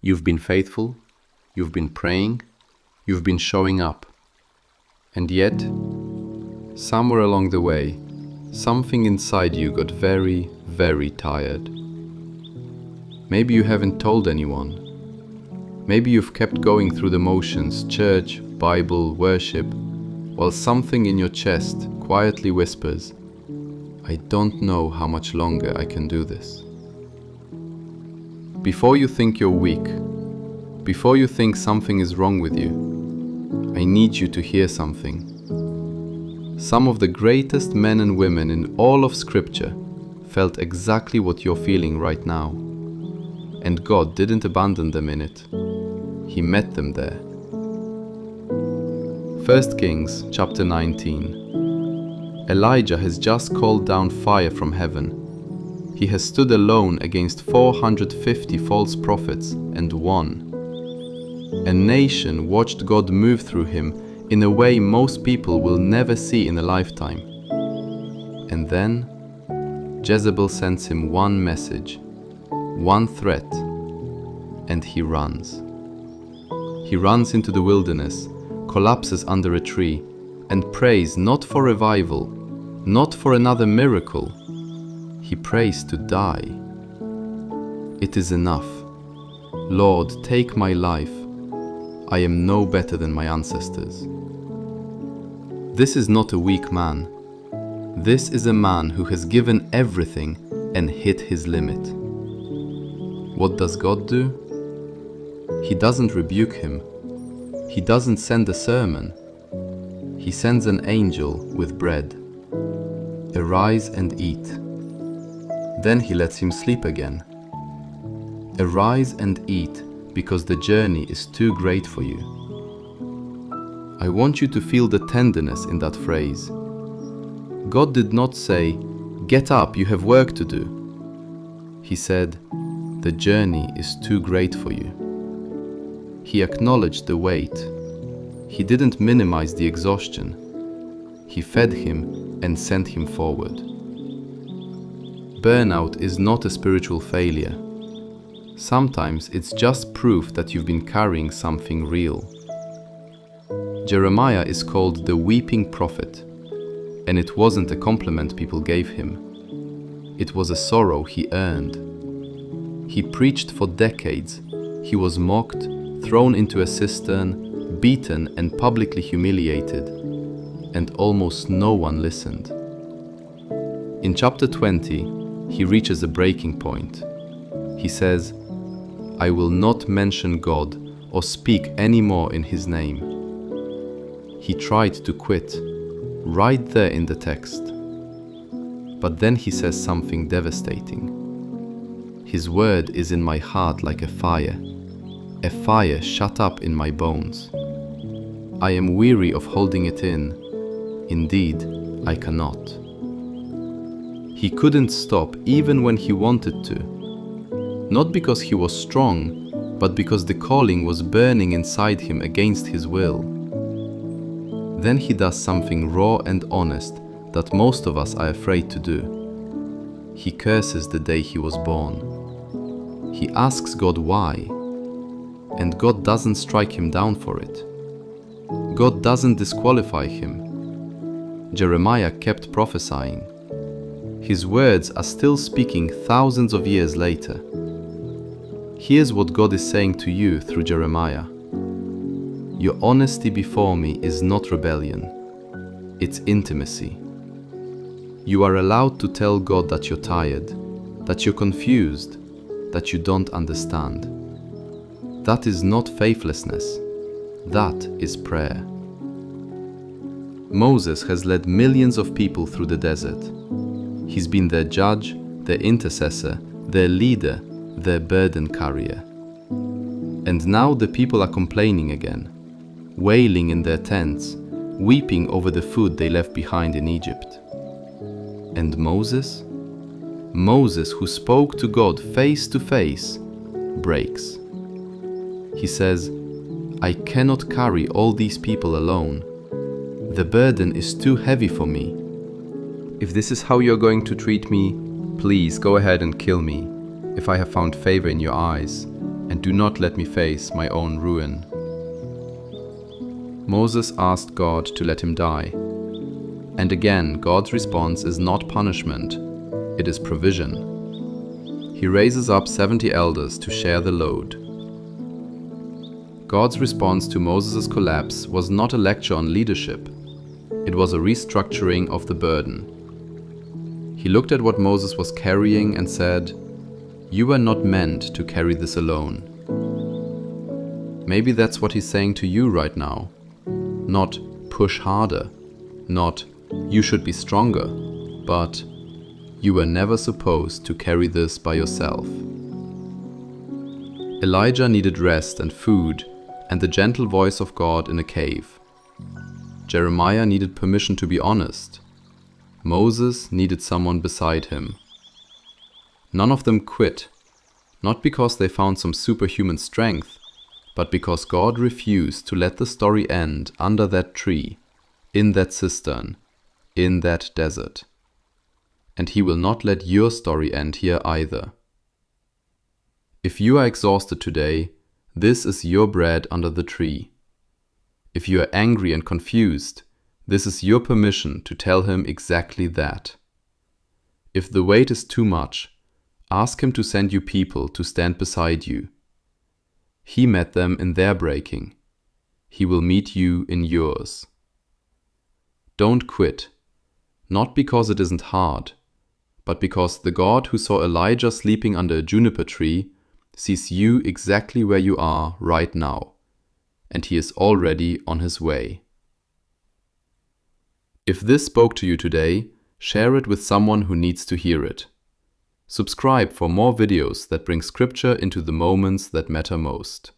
You've been faithful, you've been praying, you've been showing up. And yet, somewhere along the way, something inside you got very, very tired. Maybe you haven't told anyone. Maybe you've kept going through the motions, church, Bible, worship, while something in your chest quietly whispers, I don't know how much longer I can do this. Before you think you're weak, before you think something is wrong with you, I need you to hear something. Some of the greatest men and women in all of Scripture felt exactly what you're feeling right now. And God didn't abandon them in it. He met them there. 1 Kings chapter 19. Elijah has just called down fire from heaven. He has stood alone against 450 false prophets and won. A nation watched God move through him in a way most people will never see in a lifetime. And then, Jezebel sends him one message, one threat, and he runs. He runs into the wilderness, collapses under a tree, and prays not for revival, not for another miracle. He prays to die. It is enough. Lord, take my life. I am no better than my ancestors. This is not a weak man. This is a man who has given everything and hit his limit. What does God do? He doesn't rebuke him. He doesn't send a sermon. He sends an angel with bread. Arise and eat. Then he lets him sleep again. Arise and eat, because the journey is too great for you. I want you to feel the tenderness in that phrase. God did not say, get up, you have work to do. He said, the journey is too great for you. He acknowledged the weight. He didn't minimize the exhaustion. He fed him and sent him forward. Burnout is not a spiritual failure. Sometimes it's just proof that you've been carrying something real. Jeremiah is called the weeping prophet, and it wasn't a compliment people gave him. It was a sorrow he earned. He preached for decades. He was mocked, thrown into a cistern, beaten and publicly humiliated, and almost no one listened. In chapter 20, he reaches a breaking point. He says, I will not mention God or speak any more in His name. He tried to quit, right there in the text. But then he says something devastating. His word is in my heart like a fire shut up in my bones. I am weary of holding it in. Indeed, I cannot. He couldn't stop even when he wanted to. Not because he was strong, but because the calling was burning inside him against his will. Then he does something raw and honest that most of us are afraid to do. He curses the day he was born. He asks God why, and God doesn't strike him down for it. God doesn't disqualify him. Jeremiah kept prophesying. His words are still speaking thousands of years later. Here's what God is saying to you through Jeremiah. Your honesty before me is not rebellion, it's intimacy. You are allowed to tell God that you're tired, that you're confused, that you don't understand. That is not faithlessness, that is prayer. Moses has led millions of people through the desert. He's been their judge, their intercessor, their leader, their burden carrier. And now the people are complaining again, wailing in their tents, weeping over the food they left behind in Egypt. And Moses? Moses, who spoke to God face to face, breaks. He says, I cannot carry all these people alone. The burden is too heavy for me. If this is how you're going to treat me, please go ahead and kill me, if I have found favor in your eyes. and do not let me face my own ruin." Moses asked God to let him die. And again, God's response is not punishment, it is provision. He raises up 70 elders to share the load. God's response to Moses' collapse was not a lecture on leadership, it was a restructuring of the burden. He looked at what Moses was carrying and said, "You were not meant to carry this alone." Maybe that's what he's saying to you right now. Not push harder, not you should be stronger, but you were never supposed to carry this by yourself. Elijah needed rest and food and the gentle voice of God in a cave. Jeremiah needed permission to be honest. Moses needed someone beside him. None of them quit, not because they found some superhuman strength, but because God refused to let the story end under that tree, in that cistern, in that desert. And He will not let your story end here either. If you are exhausted today, this is your bread under the tree. If you are angry and confused, this is your permission to tell Him exactly that. If the weight is too much, ask Him to send you people to stand beside you. He met them in their breaking. He will meet you in yours. Don't quit, not because it isn't hard, but because the God who saw Elijah sleeping under a juniper tree sees you exactly where you are right now, and He is already on His way. If this spoke to you today, share it with someone who needs to hear it. Subscribe for more videos that bring Scripture into the moments that matter most.